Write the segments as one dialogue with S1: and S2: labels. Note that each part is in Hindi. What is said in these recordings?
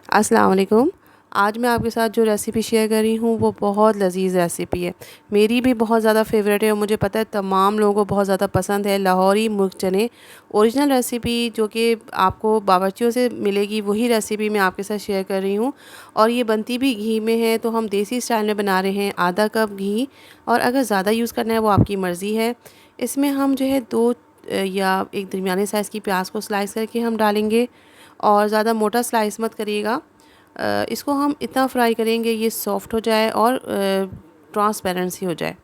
S1: अस्सलाम वालेकुम। आज मैं आपके साथ जो रेसिपी शेयर कर रही हूँ वो बहुत लज़ीज़ रेसिपी है। मेरी भी बहुत ज़्यादा फ़ेवरेट है और मुझे पता है तमाम लोगों को बहुत ज़्यादा पसंद है। लाहौरी मुर्ग चने ओरिजिनल रेसिपी जो कि आपको बावर्चियों से मिलेगी, वही रेसिपी मैं आपके साथ शेयर कर रही हूँ। और ये बनती भी घी में है, तो हम देसी स्टाइल में बना रहे हैं। आधा कप घी, और अगर ज़्यादा यूज़ करना है वो आपकी मर्ज़ी है। इसमें हम जो है दो या एक दरमियाने साइज़ की प्याज को स्लाइस करके हम डालेंगे, और ज़्यादा मोटा स्लाइस मत करिएगा। इसको हम इतना फ्राई करेंगे ये सॉफ़्ट हो जाए और ट्रांसपेरेंसी हो जाए।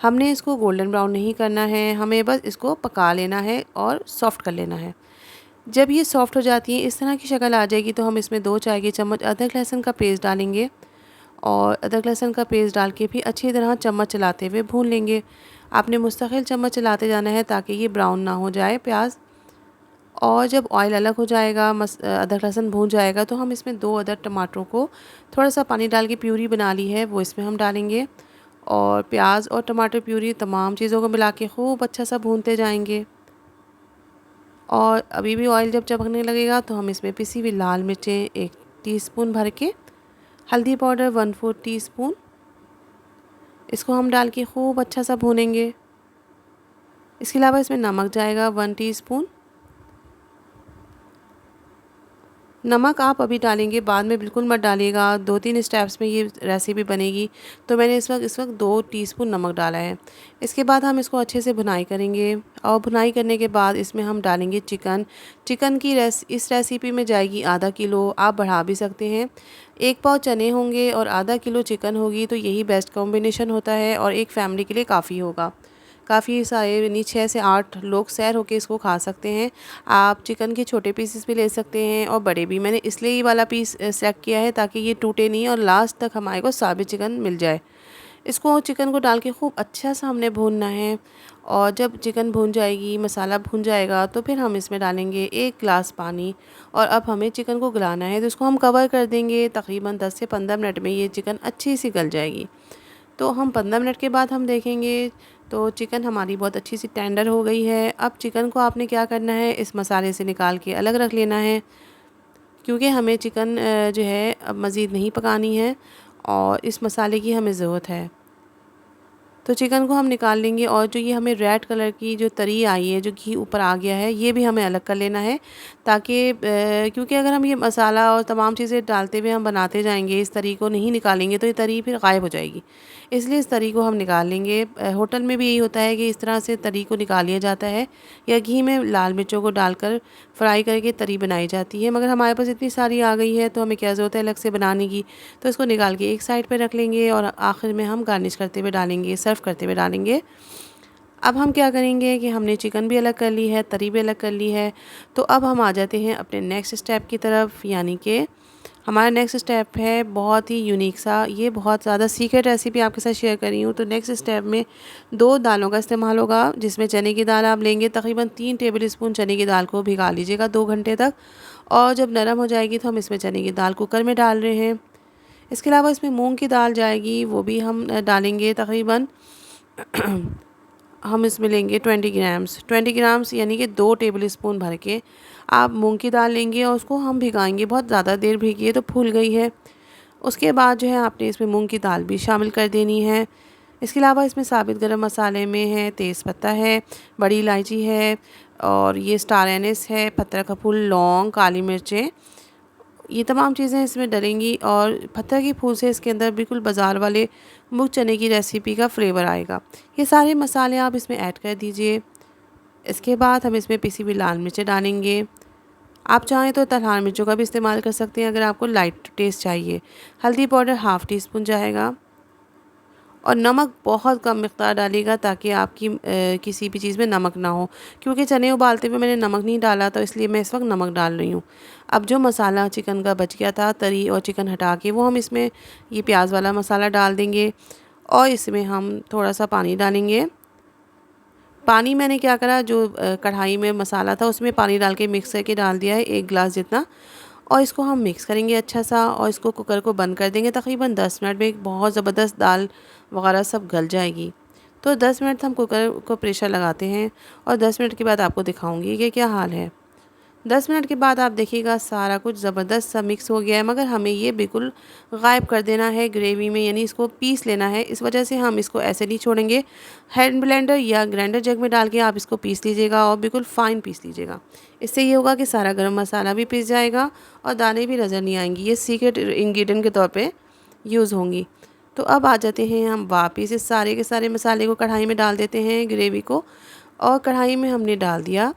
S1: हमने इसको गोल्डन ब्राउन नहीं करना है, हमें बस इसको पका लेना है और सॉफ़्ट कर लेना है। जब ये सॉफ़्ट हो जाती है, इस तरह की शक्ल आ जाएगी, तो हम इसमें 2 चाय के चम्मच अदरक लहसुन का पेस्ट डालेंगे, और अदरक लहसुन का पेस्ट डाल के भी अच्छी तरह चम्मच चलाते हुए भून लेंगे। आपने मुस्तकिल चम्मच चलाते जाना है ताकि ये ब्राउन ना हो जाए प्याज। और जब ऑयल अलग हो जाएगा, अदरक लहसुन भून जाएगा, तो हम इसमें 2 अदर टमाटरों को थोड़ा सा पानी डाल के प्यूरी बना ली है वो इसमें हम डालेंगे, और प्याज और टमाटर प्यूरी तमाम चीज़ों को मिला के खूब अच्छा सा भूनते जाएंगे। और अभी भी ऑयल जब चमकने लगेगा तो हम इसमें पिसी हुई लाल मिर्चें 1 टीस्पून भर के, हल्दी पाउडर 1/4 टीस्पून, इसको हम डाल के खूब अच्छा सा भूनेंगे। इसके अलावा इसमें नमक जाएगा 1 टीस्पून। नमक आप अभी डालेंगे, बाद में बिल्कुल मत डालिएगा, 2-3 स्टेप्स में ये रेसिपी बनेगी। तो मैंने इस वक्त 2 टीस्पून नमक डाला है। इसके बाद हम इसको अच्छे से भुनाई करेंगे, और भुनाई करने के बाद इसमें हम डालेंगे चिकन। चिकन की इस रेसिपी में जाएगी आधा किलो, आप बढ़ा भी सकते हैं। 1 पाव चने होंगे और आधा किलो चिकन होगी, तो यही बेस्ट कॉम्बिनेशन होता है और एक फ़ैमिली के लिए काफ़ी होगा। काफ़ी सारे यानी 6 से 8 लोग सैर होके इसको खा सकते हैं। आप चिकन के छोटे पीसेस भी ले सकते हैं और बड़े भी। मैंने इसलिए ये वाला पीस सेलेक्ट किया है ताकि ये टूटे नहीं और लास्ट तक हमारे को साबित चिकन मिल जाए। इसको चिकन को डाल के खूब अच्छा सा हमने भूनना है, और जब चिकन भून जाएगी, मसाला भून जाएगा, तो फिर हम इसमें डालेंगे 1 गिलास पानी। और अब हमें चिकन को गलाना है, तो इसको हम कवर कर देंगे। तकरीबन 10 से 15 मिनट में ये चिकन अच्छी सी गल जाएगी। तो हम 15 मिनट के बाद हम देखेंगे, तो चिकन हमारी बहुत अच्छी सी टेंडर हो गई है। अब चिकन को आपने क्या करना है, इस मसाले से निकाल के अलग रख लेना है, क्योंकि हमें चिकन जो है अब मज़ीद नहीं पकानी है, और इस मसाले की हमें ज़रूरत है। तो चिकन को हम निकाल लेंगे, और जो ये हमें रेड कलर की जो तरी आई है, जो घी ऊपर आ गया है, ये भी हमें अलग कर लेना है, ताकि क्योंकि अगर हम ये मसाला और तमाम चीज़ें डालते हुए हम बनाते जाएंगे, इस तरी को नहीं निकालेंगे तो ये तरी फिर गायब हो जाएगी। इसलिए इस तरी को हम निकाल लेंगे। होटल में भी यही होता है कि इस तरह से तरी को निकाल लिया जाता है, या घी में लाल मिर्चों को डालकर फ्राई करके तरी बनाई जाती है। मगर हमारे पास इतनी सारी आ गई है, तो हमें क्या ज़रूरत है अलग से बनाने की। तो इसको निकाल के एक साइड पे रख लेंगे, और आखिर में हम गार्निश करते हुए डालेंगे, सर्व करते हुए डालेंगे। अब हम क्या करेंगे कि हमने चिकन भी अलग कर ली है, तरी भी अलग कर ली है। तो अब हम आ जाते हैं अपने नेक्स्ट स्टेप की तरफ, यानी कि हमारा नेक्स्ट स्टेप है बहुत ही यूनिक सा। ये बहुत ज़्यादा सीक्रेट रेसिपी आपके साथ शेयर कर रही हूँ। तो नेक्स्ट स्टेप में 2 दालों का इस्तेमाल होगा, जिसमें चने की दाल आप लेंगे। तकरीबन 3 टेबल स्पून चने की दाल को भिगा लीजिएगा 2 घंटे तक, और जब नरम हो जाएगी तो हम इसमें चने की दाल कुकर में डाल रहे हैं। इसके अलावा इसमें मूंग की दाल जाएगी, वो भी हम डालेंगे। तकरीबन हम इसमें लेंगे 20 ग्राम्स, यानी कि 2 टेबल स्पून भर के आप मूंग की दाल लेंगे, और उसको हम भिगाएंगे। बहुत ज़्यादा देर भीगी है तो फूल गई है। उसके बाद जो है आपने इसमें मूंग की दाल भी शामिल कर देनी है। इसके अलावा इसमें साबित गरम मसाले में है तेज़पत्ता है, बड़ी इलायची है, और ये स्टार एनिस है, पत्थर का फूल, लौंग, काली मिर्चें, ये तमाम चीज़ें इसमें डलेंगी। और पत्थर की फूल से इसके अंदर बिल्कुल बाज़ार वाले मुग चने की रेसिपी का फ्लेवर आएगा। ये सारे मसाले आप इसमें ऐड कर दीजिए। इसके बाद हम इसमें पिसी हुई लाल मिर्चें डालेंगे। आप चाहें तो लाल मिर्चों का भी इस्तेमाल कर सकते हैं अगर आपको लाइट टेस्ट चाहिए। हल्दी पाउडर हाफ़ टी स्पून जाएगा, और नमक बहुत कम मिक़दार डालिएगा, ताकि आपकी किसी भी चीज़ में नमक ना हो। क्योंकि चने उबालते हुए मैंने नमक नहीं डाला, तो इसलिए मैं इस वक्त नमक डाल रही हूँ। अब जो मसाला चिकन का बच गया था, तरी और चिकन हटा के, वो हम इसमें ये प्याज वाला मसाला डाल देंगे, और इसमें हम थोड़ा सा पानी डालेंगे। पानी मैंने क्या करा, जो कढ़ाई में मसाला था उसमें पानी डाल के मिक्स करके डाल दिया है 1 गिलास जितना, और इसको हम मिक्स करेंगे अच्छा सा, और इसको कुकर को बंद कर देंगे। तकरीबन 10 मिनट में एक बहुत ज़बरदस्त दाल वगैरह सब गल जाएगी। तो 10 मिनट हम कुकर को प्रेशर लगाते हैं, और 10 मिनट के बाद आपको दिखाऊंगी कि क्या हाल है। 10 मिनट के बाद आप देखिएगा सारा कुछ ज़बरदस्त सा मिक्स हो गया है, मगर हमें ये बिल्कुल गायब कर देना है ग्रेवी में, यानी इसको पीस लेना है। इस वजह से हम इसको ऐसे नहीं छोड़ेंगे। हैंड ब्लेंडर या ग्राइंडर जग में डाल के आप इसको पीस लीजिएगा और बिल्कुल फ़ाइन पीस लीजिएगा। इससे ये होगा कि सारा गरम मसाला भी पीस जाएगा और दाने भी नज़र नहीं आएंगी। ये सीक्रेट इंग्रेडिएंट के तौर पर यूज़ होंगी। तो अब आ जाते हैं हम वापस इस सारे के सारे मसाले को कढ़ाई में डाल देते हैं, ग्रेवी को, और कढ़ाई में हमने डाल दिया।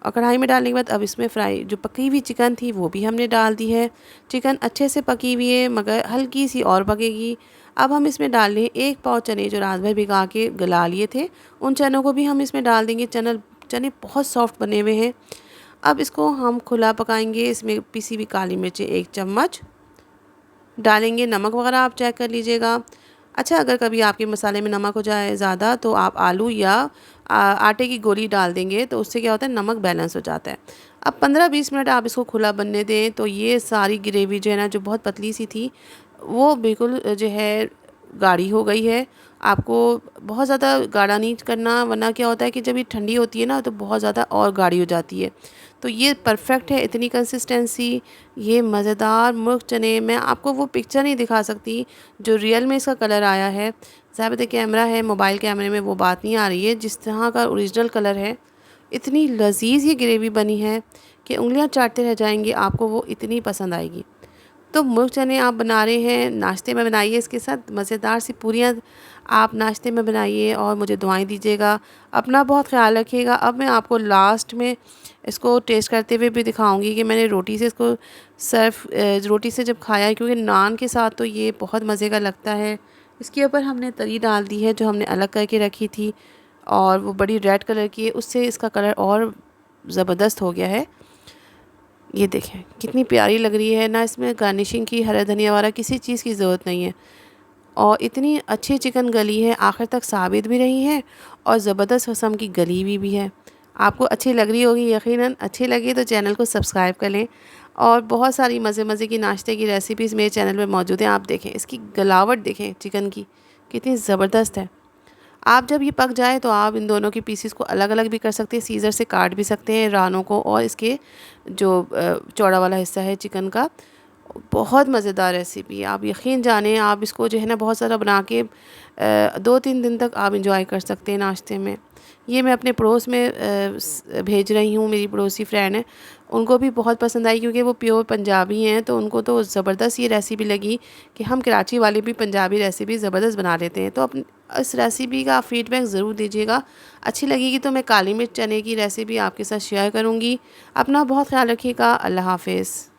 S1: और कढ़ाई में डालने के बाद अब इसमें फ्राई जो पकी हुई चिकन थी वो भी हमने डाल दी है। चिकन अच्छे से पकी हुई है, मगर हल्की सी और पकेगी। अब हम इसमें डाल लें 1 पाव चने जो रात भर भिगा के गला लिए थे, उन चनों को भी हम इसमें डाल देंगे। चने बहुत सॉफ्ट बने हुए हैं। अब इसको हम खुला पकाएंगे। इसमें पिसी हुई काली मिर्चें 1 चम्मच डालेंगे। नमक वगैरह आप चेक कर लीजिएगा। अच्छा, अगर कभी आपके मसाले में नमक हो जाए ज़्यादा तो आप आलू या आटे की गोली डाल देंगे, तो उससे क्या होता है, नमक बैलेंस हो जाता है। अब 15-20 मिनट आप इसको खुला बनने दें, तो ये सारी ग्रेवी जो है ना, जो बहुत पतली सी थी, वो बिल्कुल जो है गाढ़ी हो गई है। आपको बहुत ज़्यादा गाढ़ा नहीं करना, वरना क्या होता है कि जब ये ठंडी होती है ना तो बहुत ज़्यादा और गाढ़ी हो जाती है। तो ये परफेक्ट है इतनी कंसिस्टेंसी। ये मज़ेदार मुर्ग चने, मैं आपको वो पिक्चर नहीं दिखा सकती जो रियल में इसका कलर आया है। ज़ाहिर कैमरा है, मोबाइल कैमरे में वो बात नहीं आ रही है जिस तरह का ओरिजिनल कलर है। इतनी लजीज ये ग्रेवी बनी है कि उंगलियां चाटते रह जाएंगे, आपको वो इतनी पसंद आएगी। तो मुर्ग चने आप बना रहे हैं, नाश्ते में बनाइए, इसके साथ मज़ेदार सी पूरियाँ आप नाश्ते में बनाइए और मुझे दुआएं दीजिएगा। अपना बहुत ख्याल रखिएगा। अब मैं आपको लास्ट में इसको टेस्ट करते हुए भी दिखाऊंगी कि मैंने रोटी से इसको रोटी से जब खाया, क्योंकि नान के साथ तो ये बहुत मज़े का लगता है। इसके ऊपर हमने तरी डाल दी है जो हमने अलग करके रखी थी, और वो बड़ी रेड कलर की है, उससे इसका कलर और ज़बरदस्त हो गया है। ये देखें कितनी प्यारी लग रही है ना। इसमें गार्निशिंग की हरा धनिया वाला किसी चीज़ की ज़रूरत नहीं है। और इतनी अच्छी चिकन गली है, आखिर तक साबित भी रही है और ज़बरदस्त किस्म की गली हुई भी है। आपको अच्छी लग रही होगी यकीनन। अच्छी लगी तो चैनल को सब्सक्राइब कर लें। और बहुत सारी मज़े मज़े की नाश्ते की रेसिपीज़ मेरे चैनल में मौजूद हैं। आप देखें इसकी गलावट, देखें चिकन की कितनी ज़बरदस्त है। आप जब ये पक जाए तो आप इन दोनों के पीसेस को अलग अलग भी कर सकते हैं, सीज़र से काट भी सकते हैं रानों को, और इसके जो चौड़ा वाला हिस्सा है चिकन का। बहुत मज़ेदार रेसिपी है, आप यकीन जानें। आप इसको जो है ना बहुत सारा बना के 2-3 दिन तक आप इंजॉय कर सकते हैं नाश्ते में। ये मैं अपने पड़ोस में भेज रही हूँ, मेरी पड़ोसी फ्रेंड है, उनको भी बहुत पसंद आई, क्योंकि वो प्योर पंजाबी हैं। तो उनको तो ज़बरदस्त ये रेसिपी लगी कि हम कराची वाले भी पंजाबी रेसिपी ज़बरदस्त बना लेते हैं। तो अपनी इस रेसिपी का फ़ीडबैक ज़रूर दीजिएगा। अच्छी लगेगी तो मैं काली मिर्च चने की रेसिपी आपके साथ शेयर करूँगी। अपना बहुत ख्याल रखिएगा। अल्लाह हाफ़िज़।